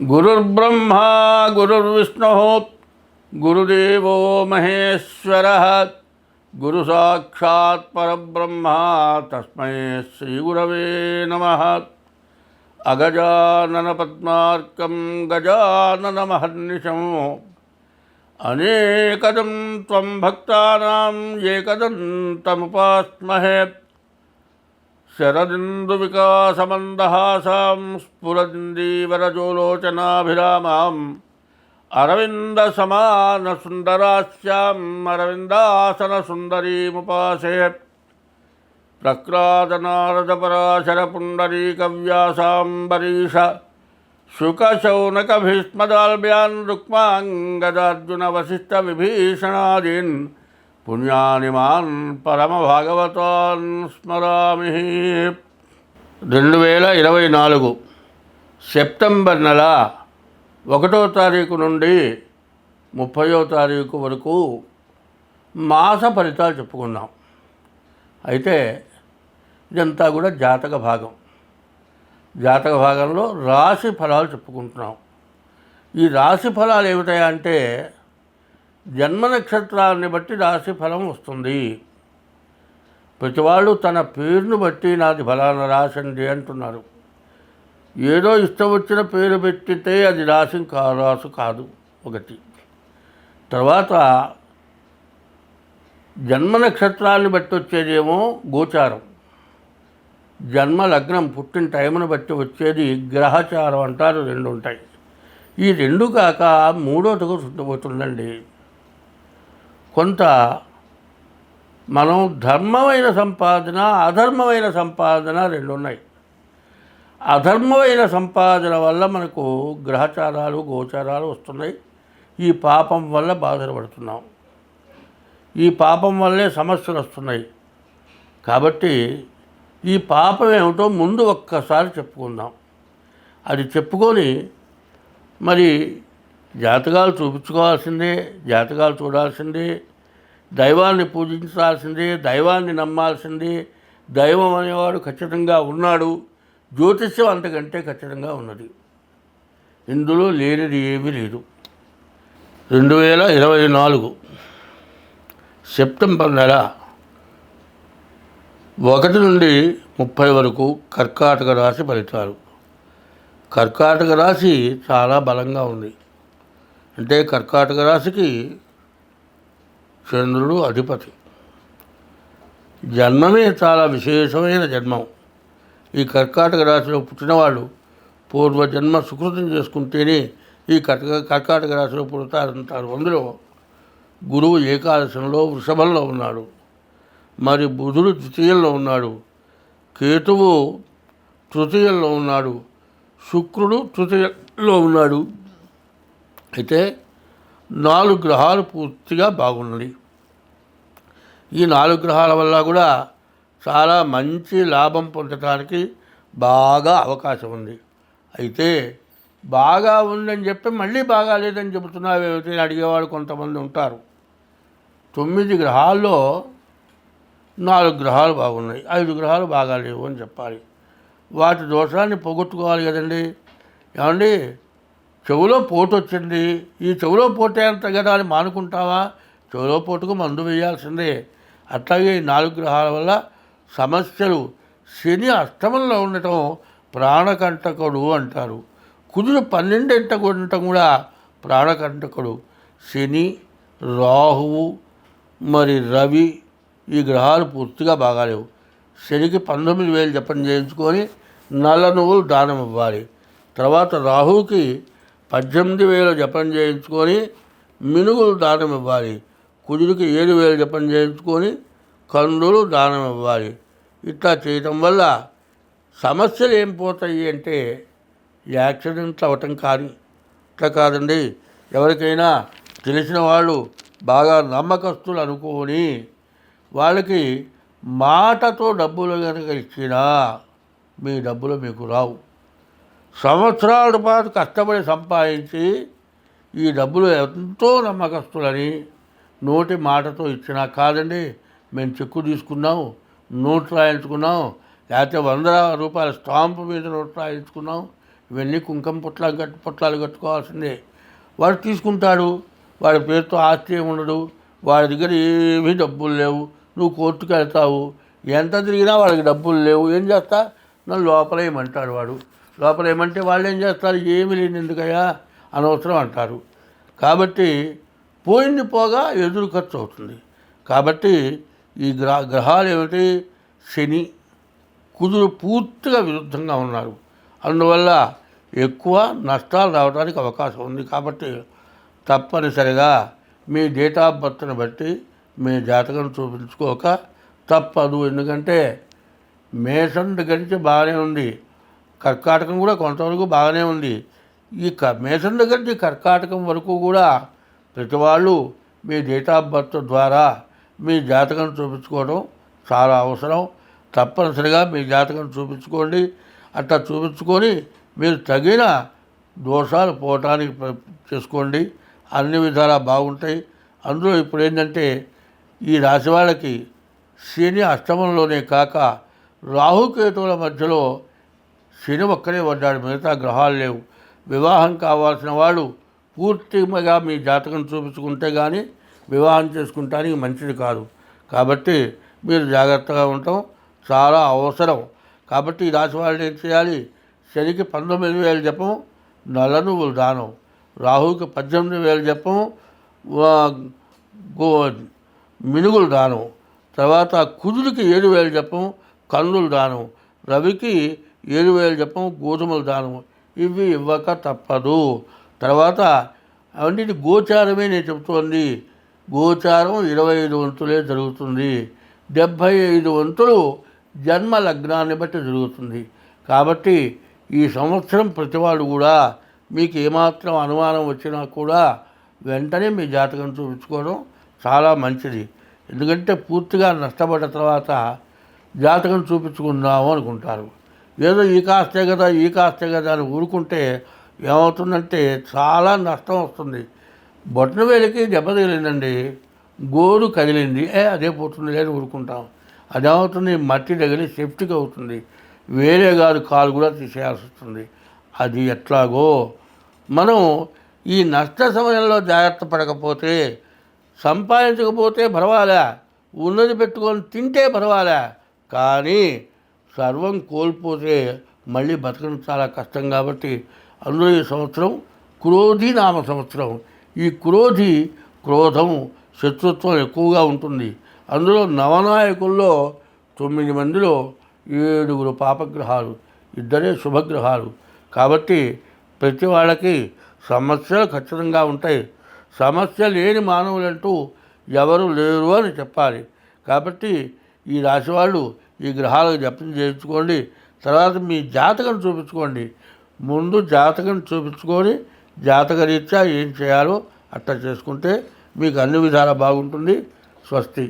గురుర్బ్రహ్మా గురుర్విష్ణుః గురుదేవో మహేశ్వరः గురు సాక్షాత్ పరబ్రహ్మ తస్మై శ్రీ గురవే నమః. అగజానన పద్మార్కం గజానన మహర్నిశం అనేకదం త్వం భక్తానాం ఏకదంతముపాస్మహే. శరదిందువికాసమందహాసాం స్ఫురదిందీవరజోలోచనాభిరామాం అరవిందసమానసుందరాస్యాం అరవిందాసనసుందరీముపాసే. ప్రక్రాదనారదపరాశరపుండరీకవ్యాసాంబరీష శుకశౌనకభీష్మదాల్భ్యాన్ రుక్మాంగదార్జున వశిష్ఠ విభీషణాదీన్ పుణ్యాని మాన్ పరమభాగవతాన్ స్మరామి. 2024 సెప్టెంబర్ నెల 1వ తారీఖు నుండి 30వ తారీఖు వరకు మాస ఫలితాలు చెప్పుకున్నాం. అయితే ఇదంతా కూడా జాతక భాగం. జాతక భాగంలో రాశి ఫలాలు చెప్పుకుంటున్నాం. ఈ రాశి ఫలాలు ఏమిటాయంటే జన్మ నక్షత్రాన్ని బట్టి రాశి ఫలం వస్తుంది. ప్రతివాళ్ళు తన పేరును బట్టి నాది ఫలానా రాశి అండి అంటున్నారు. ఏదో ఇష్టం వచ్చిన పేరు పెట్టితే అది రాశి కాదు ఒకటి. తర్వాత జన్మ నక్షత్రాన్ని బట్టి వచ్చేదేమో గోచారం, జన్మ లగ్నం పుట్టిన టైంను బట్టి వచ్చేది గ్రహచారం అంటారు. 2 ఉంటాయి. ఈ 2 కాక 3వది పోతుందండి. కొంత మనం ధర్మమైన సంపాదన అధర్మమైన సంపాదన 2 ఉన్నాయి. అధర్మమైన సంపాదన వల్ల మనకు గ్రహచారాలు గోచారాలు వస్తున్నాయి. ఈ పాపం వల్ల బాధలు పడుతున్నాం. ఈ పాపం వల్లే సమస్యలు వస్తున్నాయి. కాబట్టి ఈ పాపం ఏమిటో ముందు ఒక్కసారి చెప్పుకుందాం. అది చెప్పుకొని మరి జాతకాలు చూపించుకోవాల్సిందే, జాతకాలు చూడాల్సిందే, దైవాన్ని పూజించాల్సిందే, దైవాన్ని నమ్మాల్సిందే. దైవం అనేవాడు ఖచ్చితంగా ఉన్నాడు. జ్యోతిష్యం అంతకంటే ఖచ్చితంగా ఉన్నది. ఇందులో లేనిది ఏమీ లేదు. 2024 సెప్టెంబర్ నెల 1 నుండి 30 వరకు కర్కాటక రాశి ఫలితాలు. కర్కాటక రాశి చాలా బలంగా ఉంది. అంటే కర్కాటక రాశికి చంద్రుడు అధిపతి. జన్మమే చాలా విశేషమైన జన్మం. ఈ కర్కాటక రాశిలో పుట్టినవాళ్ళు పూర్వజన్మ సుకృతం చేసుకుంటేనే ఈ కర్కాటక రాశిలో పుడతారంటారు. అందులో గురువు ఏకాదశంలో వృషభంలో ఉన్నాడు, మరి బుధుడు ద్వితీయంలో ఉన్నాడు, కేతువు తృతీయంలో ఉన్నాడు, శుక్రుడు తృతీయంలో ఉన్నాడు. అయితే 4 గ్రహాలు పూర్తిగా బాగున్నాయి. ఈ 4 గ్రహాల వల్ల కూడా చాలా మంచి లాభం పొందడానికి బాగా అవకాశం ఉంది. అయితే బాగా ఉందని చెప్పి మళ్ళీ బాగా లేదని చెబుతున్నావేమిటి అడిగేవాడు కొంతమంది ఉంటారు. 9 గ్రహాల్లో 4 గ్రహాలు బాగున్నాయి, 5 గ్రహాలు బాగా లేవు అని చెప్పాలి. వాటి దోషాన్ని పోగొట్టుకోవాలి కదండి. ఏమండి, చెవులో పోటు వచ్చింది, ఈ చెవులో పోటే అంత కదా అని మానుకుంటావా? చెవులో పోటుకు మందు వేయాల్సిందే. అట్లాగే ఈ 4 గ్రహాల వల్ల సమస్యలు. శని అష్టమంలో ఉండటం ప్రాణకంటకుడు అంటారు. కుజుడు 12 ఉండటం కూడా ప్రాణకంటకుడు. శని, రాహువు, మరి రవి ఈ గ్రహాలు పూర్తిగా బాగాలేవు. శనికి 19,000 జపం చేయించుకొని నల్ల నువ్వులు దానం ఇవ్వాలి. తర్వాత రాహువుకి 18,000 జపం చేయించుకొని మినుగులు దానం ఇవ్వాలి. కుజుడికి 7,000 జపం చేయించుకొని కందులు దానం ఇవ్వాలి. ఇట్లా చేయటం వల్ల సమస్యలు ఏం పోతాయి అంటే యాక్సిడెంట్లు అవ్వటం కానీ ఇట్లా కాదండి. ఎవరికైనా తెలిసిన వాళ్ళు బాగా నమ్మకస్తులు అనుకొని వాళ్ళకి మాటతో డబ్బులు కనుక ఇచ్చినా మీ డబ్బులు మీకు రావు. సంవత్సరాల పాటు కష్టపడి సంపాదించి ఈ డబ్బులు ఎంతో నమ్మకస్తులని నోటి మాటతో ఇచ్చినా కాదండి, మేము చెక్కు తీసుకున్నాం, నోట్ రాయించుకున్నాం, లేకపోతే 100 రూపాయల స్టాంపు మీద నోట్ రాయించుకున్నాం, ఇవన్నీ కుంకుమ పొట్లాలు కట్టుకోవాల్సిందే. వాడు తీసుకుంటాడు, వాడి పేరుతో ఆస్తి ఏమి ఉండదు, వాడి దగ్గర ఏమీ డబ్బులు లేవు, నువ్వు కోర్టుకు వెళ్తావు, ఎంత తిరిగినా వాడికి డబ్బులు లేవు, ఏం చేస్తా, నన్ను లోపలేయమంటాడు. వాడు లోపలేయమంటే వాళ్ళు ఏం చేస్తారు, ఏమీ లేని ఎందుకయ్యా అనవసరం అంటారు. కాబట్టి పోయింది పోగా ఎదురు ఖర్చు అవుతుంది. కాబట్టి ఈ గ్రహాలు ఏమిటి, శని కుజుడు పూర్తిగా విరుద్ధంగా ఉన్నారు. అందువల్ల ఎక్కువ నష్టాలు రావడానికి అవకాశం ఉంది. కాబట్టి తప్పనిసరిగా మీ డేట్ ఆఫ్ బర్త్ని బట్టి మీ జాతకం చూపించుకోక తప్పదు. ఎందుకంటే మేషం దగ్గర నుంచి బాగానే ఉంది, కర్కాటకం కూడా కొంతవరకు బాగానే ఉంది. ఈ మేషం దగ్గర నుంచి కర్కాటకం వరకు కూడా ప్రతి వాళ్ళు మీ డేట్ ఆఫ్ బర్త్ ద్వారా మీ జాతకం చూపించుకోవడం చాలా అవసరం. తప్పనిసరిగా మీ జాతకం చూపించుకోండి. అట్లా చూపించుకొని మీరు తగిన దోషాలు పోవటానికి చేసుకోండి. అన్ని విధాలా బాగుంటాయి. అందులో ఇప్పుడు ఏంటంటే ఈ రాశి వాళ్ళకి శని అష్టమంలోనే కాక రాహుకేతువుల మధ్యలో శని ఒక్కనే పడ్డాడు, మిగతా గ్రహాలు లేవు. వివాహం కావాల్సిన వాళ్ళు పూర్తిగా మీ జాతకం చూపించుకుంటే కానీ వివాహం చేసుకుంటానికి మంచిది కాదు. కాబట్టి మీరు జాగ్రత్తగా ఉండటం చాలా అవసరం. కాబట్టి ఈ రాశి వాళ్ళు ఏం చేయాలి, శనికి 19,000 జపం, నల్ల నువ్వులు దానం, రాహుకి 18,000 జపం, మినుగులు దానం, తర్వాత కుజుడికి 7,000 జపం, కందులు దానం, రవికి 7,000 జపం, గోధుమలు దానం. ఇవి ఇవ్వక తప్పదు. తర్వాత అవన్నీ గోచారమే నేను చెబుతోంది. గోచారం 25 వంతులే జరుగుతుంది. 75 వంతులు జన్మ లగ్నాన్ని బట్టి జరుగుతుంది. కాబట్టి ఈ సంవత్సరం ప్రతివాడు కూడా మీకు ఏమాత్రం అనుమానం వచ్చినా కూడా వెంటనే మీ జాతకం చూపించుకోవడం చాలా మంచిది. ఎందుకంటే పూర్తిగా నష్టపడ్డ తర్వాత జాతకం చూపించుకుందాము అనుకుంటారు. ఏదో ఈ కాస్తే కదా అని ఊరుకుంటే ఏమవుతుందంటే చాలా నష్టం వస్తుంది. బొట్టన వేలికి దెబ్బ తగిలిందండి, గోరు కదిలింది, అదే పోతుంది లేదు ఊరుకుంటాం. అదేమవుతుంది, మట్టి తగిలి సెప్టిక్ అవుతుంది, వేరే కాదు కాలు కూడా తీసేయాల్సి వస్తుంది. అది ఎట్లాగో మనం ఈ నష్ట సమయంలో జాగ్రత్త పడకపోతే, సంపాదించకపోతే పర్వాలే, ఉన్నది పెట్టుకొని తింటే పర్వాలే, కానీ సర్వం కోల్పోతే మళ్ళీ బతకడం చాలా కష్టం. కాబట్టి అందులో ఈ సంవత్సరం క్రోధి నామ సంవత్సరం. ఈ క్రోధం శత్రుత్వం ఎక్కువగా ఉంటుంది. అందులో నవనాయకుల్లో 9 మందిలో 7 పాపగ్రహాలు, 2 శుభగ్రహాలు. కాబట్టి ప్రతి వాళ్ళకి సమస్యలు ఖచ్చితంగా ఉంటాయి. సమస్య లేని మానవులంటూ ఎవరు లేరు అని చెప్పాలి. కాబట్టి ఈ రాశి వాళ్ళు ఈ గ్రహాలకు జపం చేయించుకోండి. తర్వాత మీ జాతకం చూపించుకోండి. ముందు జాతకం చూపించుకొని జాతకరీత్యా ఏం చేయాలో అట్లా చేసుకుంటే మీకు అన్ని విధాలా బాగుంటుంది. స్వస్తి.